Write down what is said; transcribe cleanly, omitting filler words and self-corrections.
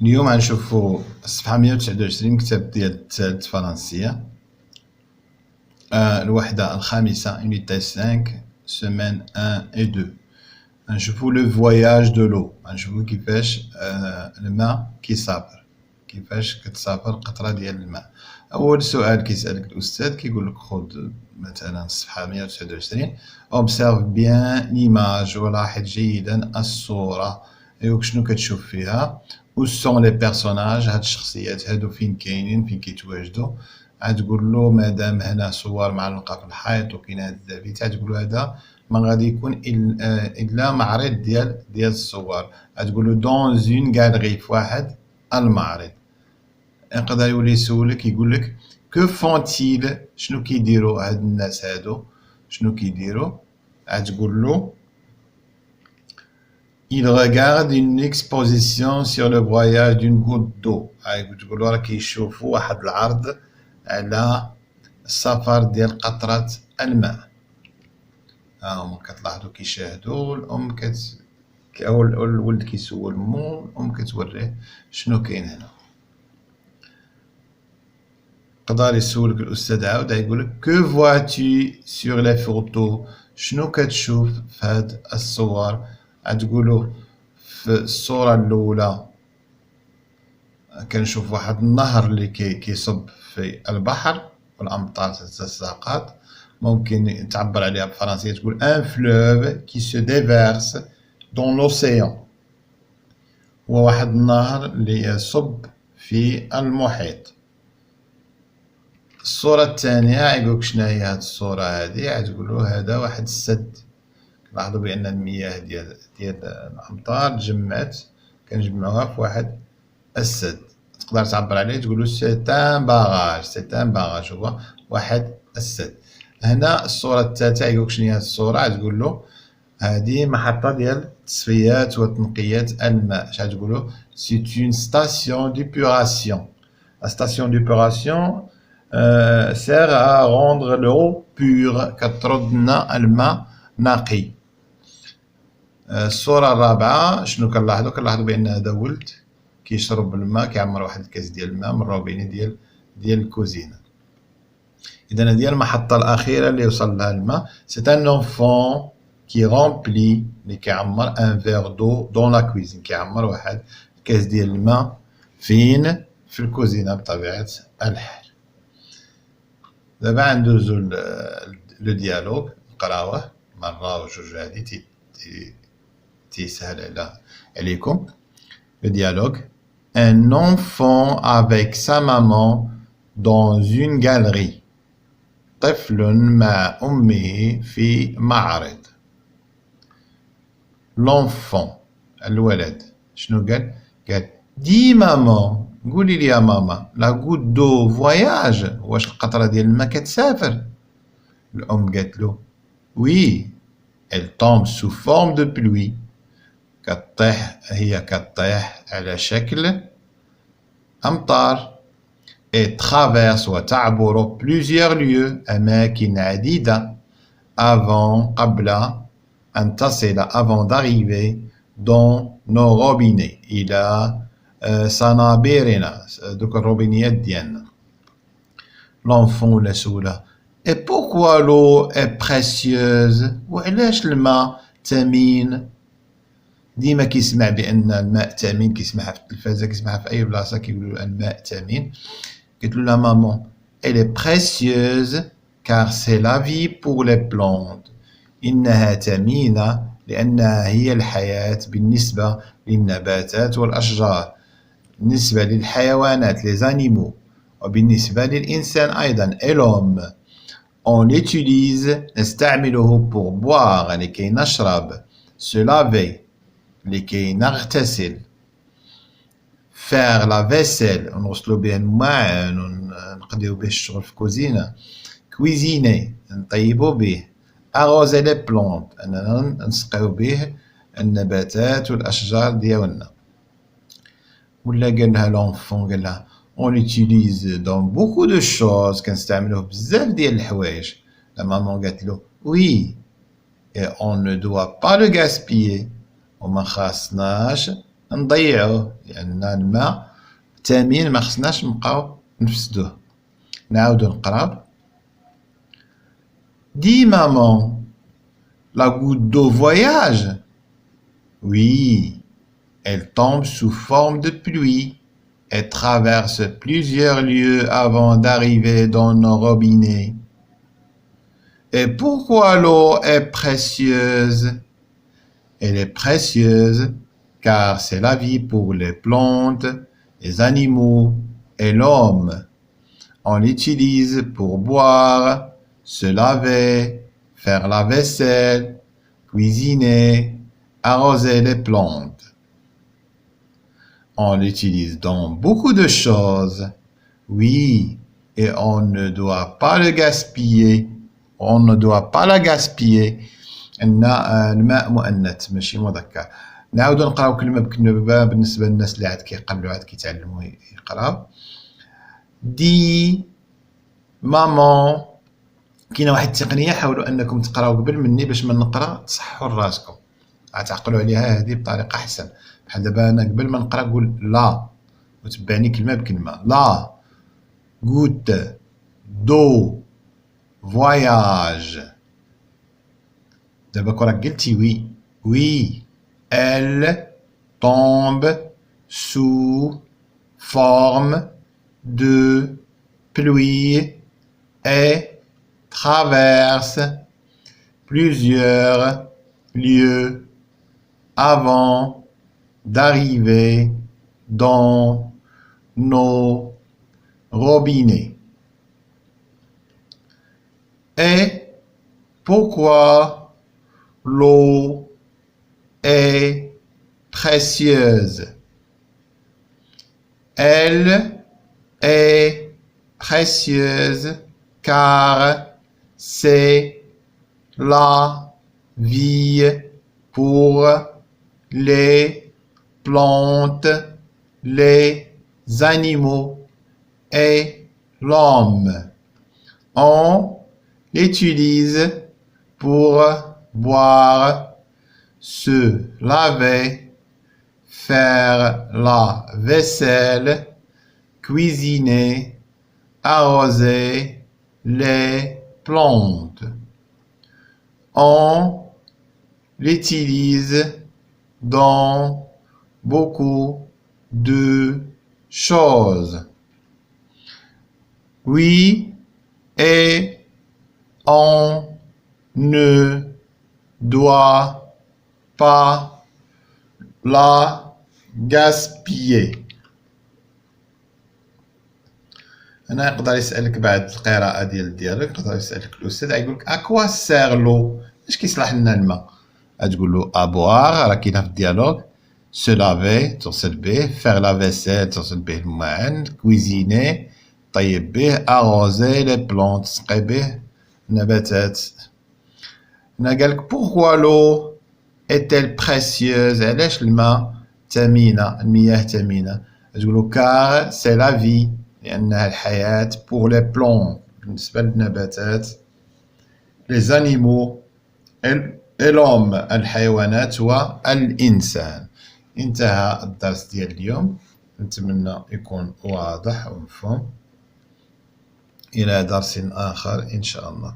اليوم غنشوفو الصفحة 129 كتاب ديال الثالث فرنسية، الوحدة الخامسة unité 5 semaine 1 et 2. غنشوفو لو فواياج دو لو، غنشوفو كيفاش الماء كيسافر، كيفاش كتسافر قطرة ديال الماء. أول سؤال كيسألك الأستاذ كيقولك خذ مثلا الصفحة 129 observe bien l'image ولاحظ جيدا الصورة. أيوك شنو كتشوف فيها؟ où sont les personnages؟ هاد الشخصيات هادو فين كاينين، فين كيتواجدوا؟ غتقول له مادام هنا صور معلقة في الحيط وكاين هاد الزاوية غتقول له هذا ما غادي يكون الا معرض ديال الصور. غتقول له دون اون غاليري، في واحد المعرض. يقدر يولي يسولك يقول لك كو فونتيل، شنو كيديروا هاد الناس هادو، شنو كيديروا؟ غتقول له il regarde une exposition sur le voyage d'une goutte d'eau. تقول له راه كيشوفوا واحد العرض على السفر ديال قطرة الماء. هما كتلاحظوا كيشاهدوا الأم أو الولد كيسول مو الأم كتوريه شنو كاين هنا. يقدر يسولك الأستاذ عاود يقولك كو فواتي سور لي فوتو، شنو كتشوف في هاد الصور؟ غتقولو في الصورة الأولى كنشوف واحد النهر اللي كيصب في البحر والأمطار تتساقط. ممكن تعبر عليها بالفرنسية تقول ان فلوف كي سو ديفيرس دون لوسيون، هو واحد النهر اللي يصب في المحيط. الصورة الثانية يقولك شناهي هاد الصورة هادي؟ غتقولو هذا واحد السد. لاحظوا بأن المياه ديال الأمطار تجمعت، كنجمعوها في واحد السد. تقدر تعبر عليه تقولو سي ان باراج، سي ان باراج هو واحد السد. هنا الصورة الثالثة يقولك شنو هي هاد الصورة؟ تقول له هذه محطة ديال تصفيات وتنقية الماء. اش غتقولو؟ سي اون ستاسيون ديبوراسيون. لا ستاسيون ديبوراسيون سير ا روندر لو بور، كترد لنا الماء نقي. الصورة الرابعة شنو كنلاحظو؟ كنلاحظو بأن هذا ولد كيشرب الماء، كيعمر واحد الكاس ديال الماء من الروبيني ديال الكوزينة. إذا هذه المحطة الأخيرة اللي وصل لها الماء. سي ان اونفون كي رومبلي، اللي كيعمر ان فيغ دو دون لا كويزين، كيعمر واحد الكاس ديال الماء فين؟ في الكوزينة بطبيعة الحال. دابا ندوزو لو ديالوغ نقراوه مرة وجوج، هادي تيسهل عليكم. Le dialogue. Un enfant avec sa maman dans une galerie. طفل مع أمه في معرض. L'enfant الولد شنو قال؟ قال دي ماما، قولي لي يا ماما لا غوت دو فواياج، واش القطرة ديال الماء كتسافر؟ الأم قالت له وي elle tombe sous forme de pluie، هي كطيح على شكل أمطار. et traverse وتعبر plusieurs lieux أماكن عديدة قبل أن تصل avant d'arriver dans nos robinets إلى صنابيرنا، دوك الروبينيات ديالنا. l'enfant ولا سولة et pourquoi l'eau est précieuse؟ وعلاش الماء ثمين؟ ديما كيسمع بأن الماء ثمين، كيسمعها في التلفازة، كيسمعها في أي بلاصة كيقولوا الماء ثمين. قلت له لا مامون elle est précieuse car c'est la vie pour les plantes، إنها ثمينة لأنها هي الحياة بالنسبة للنباتات والأشجار، بالنسبة للحيوانات les animaux، وبالنسبة للإنسان أيضا et l'homme. on l'utilise نستعمله pour boire لكي نشرب، se laver لكي نغتسل، faire la vaisselle نغسلو به الماعن ونقضيو به الشغل في كوزينة، cuisiner نطيبو به، arroser les plantes أننا نسقيو به النباتات والأشجار ديالنا. ولا قالها l'enfant قالها on l'utilise dans beaucoup de choses، كنستعملوه بزاف ديال الحوايج. la maman قالت له oui et on ne doit pas le gaspiller، وما خاصناش نضيعوه، لأن الماء ثمين ما خصناش نبقاو نفسدوه. نعاودو نقراو. Dis maman, la goutte d'eau voyage? Oui, elle tombe sous forme de pluie et traverse plusieurs lieux avant d'arriver dans nos robinets. Et pourquoi l'eau est précieuse? Elle est précieuse car c'est la vie pour les plantes, les animaux et l'homme. On l'utilise pour boire, se laver, faire la vaisselle, cuisiner, arroser les plantes. On l'utilise dans beaucoup de choses. Oui, et on ne doit pas le gaspiller. On ne doit pas la gaspiller. الماء مؤنث ماشي مذكر. نعاودو نقراو كلمة بكلمة بالنسبة للناس اللي عاد كيقبلوا عاد كيتعلموا يقراو. دي مامون. كاينه واحد التقنيه حاولوا انكم تقراو قبل مني باش ما نقرا تصحوا لراسكم، غتعقلوا عليها هذه بطريقه احسن. بحال دابا انا قبل ما نقرا نقول لا وتبعني كلمه بكلمه. لا غوت دو فواياج. دابا كون راك قلتي وي وي elle tombe sous forme de pluie et traverse plusieurs lieux avant d'arriver dans nos robinets. Et pourquoi l'eau est précieuse? Elle est précieuse car c'est la vie pour les plantes, les animaux et l'homme. On l'utilise pour boire, se laver, faire la vaisselle, cuisiner, arroser les plantes. On l'utilise dans beaucoup de choses. Oui, et on ne doit pas la gaspiller. أنا يقدر يسألك بعد القراءة ديال الديالوج، يقدر يسألك الأستاذ يقولك أكوا سير لو، اش كيصلح لنا الماء؟ غتقول له أبوار راه كاينة في الديالوج، سو لافي تغسل به، فيغ لا فيسيل تغسل به الماعن، كويزيني طيب به، أغوزي لي بلونت تسقي به النباتات. هنا قالك بوغوا لو إيتيل بريسيوز، علاش الماء ثمينة، المياه ثمينة؟ تقولوا كار سي لا في، لأنها الحياة، بوغ لي بلون بالنسبة للنباتات، لي زانيمو et l'homme الحيوانات والإنسان. انتهى الدرس ديال اليوم، نتمنى يكون واضح ومفهوم. إلى درس آخر إن شاء الله.